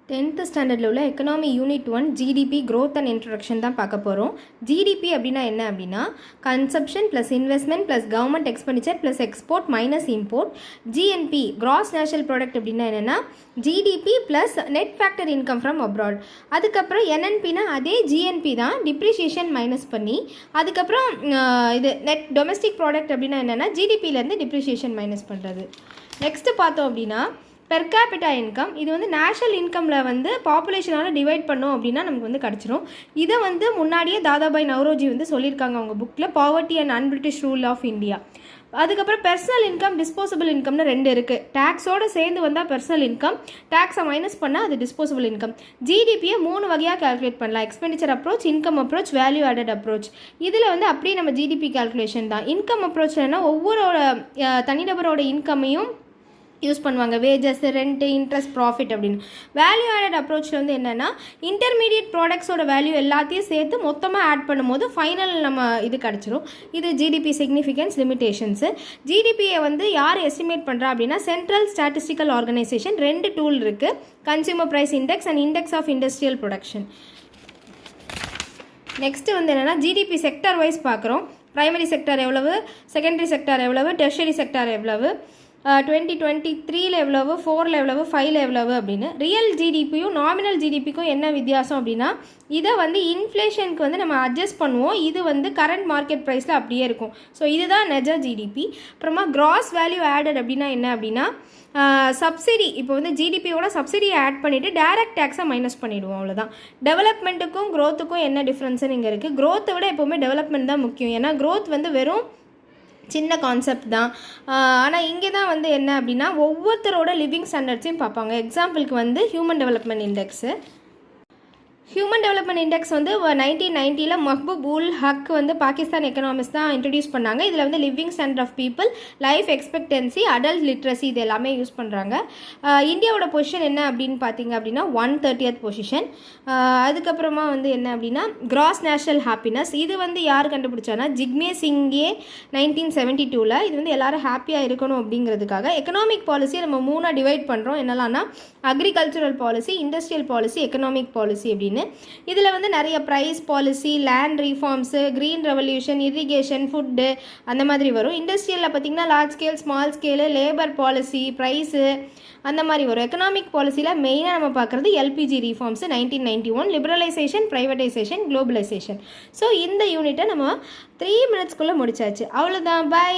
10th ஸ்டாண்டர்டில் உள்ள economy unit 1 GDP growth and introduction தான் பார்க்க போகிறோம். ஜிடிபி அப்படின்னா என்ன அப்படின்னா consumption plus investment plus government expenditure plus export minus import. GNB cross national product அப்படின்னா என்னென்னா GDP plus net factor income from abroad. அதுக்கப்புறம் என்என்பினா அதே ஜிஎன்பி தான் டிப்ரிஷியேஷன் மைனஸ் பண்ணி. அதுக்கப்புறம் இது நெட் டொமஸ்டிக் ப்ராடக்ட் அப்படின்னா என்னென்னா ஜிடிபியிலேருந்து டிப்ரிஷியேஷன் மைனஸ் பண்ணுறது. நெக்ஸ்ட்டு பார்த்தோம் அப்படின்னா பெர் கேபிட்டா இன்கம். இது வந்து நேஷனல் இன்கமில் வந்து பாப்புலேஷனால் டிவைட் பண்ணோம் அப்படின்னா நமக்கு வந்து கிடச்சிரும். இதை வந்து முன்னாடியே தாதாபாய் நவ்ரோஜி வந்து சொல்லியிருக்காங்க அவங்க புக்கில் poverty and un-British rule of India. அதுக்கப்புறம் பர்சனல் இன்கம் டிஸ்போசபிள் இன்கம்னு ரெண்டு இருக்குது. டேக்ஸோடு சேர்ந்து வந்தால் பர்சனல் இன்கம், டேக்ஸை மைனஸ் பண்ணால் அது டிஸ்போசபிள் இன்கம். ஜிடிபியை 3 வகையாக கால்குலேட் பண்ணலாம். Expenditure approach, income approach, value added approach. இதில் வந்து அப்படியே நம்ம ஜிடிபி கால்குலேஷன் தான். இன்கம் அப்ரோச்னா ஒவ்வொரு தனிநபரோட இன்கமையும் யூஸ் பண்ணுவாங்க. வேஜஸ், ரெண்ட்டு, இன்ட்ரெஸ்ட், ப்ராஃபிட் அப்படின்னு. வேல்யூ ஆடட் அப்ரோச்சில் வந்து என்னென்னா இன்டர்மீடியட் ப்ராடக்ட்ஸோட வேல்யூ எல்லாத்தையும் சேர்த்து மொத்தமாக ஆட் பண்ணும்போது ஃபைனல் நம்ம இது கிடச்சிரும். இது ஜிடிபி சிக்னிஃபிகன்ஸ் லிமிடேஷன்ஸு. ஜிடிபியை வந்து யார் எஸ்டிமேட் பண்ணுறா அப்படின்னா சென்ட்ரல் ஸ்டாட்டிஸ்டிக்கல் ஆர்கனைசேஷன். 2 டூல் இருக்குது, consumer price index and index of industrial production. Next வந்து என்னென்னா ஜிடிபி செக்டர் வைஸ் பார்க்குறோம். ப்ரைமரி செக்டர் எவ்வளவு, செகண்டரி செக்டர் எவ்வளவு, டெர்ஷரி செக்டர் எவ்வளவு, 2023 எவ்வளவு, 4 எவ்வளவு, 5 எவ்வளவு அப்படின்னு. ரியல் ஜிடிபியும் நாமினல் ஜிடிபிக்கும் என்ன வித்தியாசம் அப்படின்னா இதை வந்து இன்ஃப்ளேஷனுக்கு வந்து நம்ம அட்ஜஸ்ட் பண்ணுவோம். இது வந்து கரண்ட் மார்க்கெட் ப்ரைஸில் அப்படியே இருக்கும். ஸோ இதுதான் நெஜ ஜிடிபி. அப்புறமா கிராஸ் வேல்யூ ஆடட் அப்படின்னா என்ன அப்படின்னா சப்சிடி. இப்போ வந்து ஜிடிபியோட சப்சிடியை ஆட் பண்ணிவிட்டு டைரக்ட் டேக்ஸை மைனஸ் பண்ணிவிடுவோம், அவ்வளோதான். டெவலப்மெண்ட்டுக்கும் க்ரோத்துக்கும் என்ன டிஃப்ரென்ஸுன்னு இங்கே இருக்குது. க்ரோத்தை விட எப்போவுமே டெவலப்மெண்ட் தான் முக்கியம். ஏன்னா க்ரோத் வந்து வெறும் சின்ன கான்செப்ட் தான். ஆனால் இங்கே தான் வந்து என்ன அப்படின்னா ஒவ்வொருத்தரோட லிவிங் ஸ்டாண்டர்ட்ஸையும் பார்ப்பாங்க. எக்ஸாம்பிளுக்கு வந்து human development index. Human development index வந்து 1990 மஹ்பூப் உல் ஹக் வந்து பாகிஸ்தான் எக்கனாமிக்ஸ் தான் இன்ட்ரடியூஸ் பண்ணாங்க. இதில் வந்து living standard of people, life expectancy, adult literacy இது எல்லாமே யூஸ் பண்ணுறாங்க. இந்தியாவோட பொசிஷன் என்ன அப்படின்னு பார்த்தீங்க அப்படின்னா 130th பொசிஷன். அதுக்கப்புறமா வந்து என்ன அப்படின்னா கிராஸ் நேஷனல் ஹாப்பினஸ். இது வந்து யார் கண்டுபிடிச்சானா ஜிக்மே சிங்கே 1972. இது வந்து எல்லாரும் ஹாப்பியாக இருக்கணும் அப்படிங்கிறதுக்காக. எக்கனாமிக் பாலிசியை நம்ம 3 டிவைட் பண்ணுறோம். என்னெல்லாம்னா agricultural policy, industrial policy, economic policy அப்படின்னு. இதில் வந்து நிறைய price policy, land reforms, green revolution, irrigation, food அந்த மாதிரி வரும். இண்டஸ்ட்ரியலில் பார்த்திங்கன்னா large scale, small scale, labour policy, price அந்த மாதிரி வரும். எக்கனாமிக் பாலிசியில் மெயினாக நம்ம பார்க்குறது LPG reforms 1991, liberalisation, privatisation, globalisation. So இந்த யூனிட்டை நம்ம 3 மினிட்ஸ்க்குள்ளே முடிச்சாச்சு. அவ்வளோதான். பை.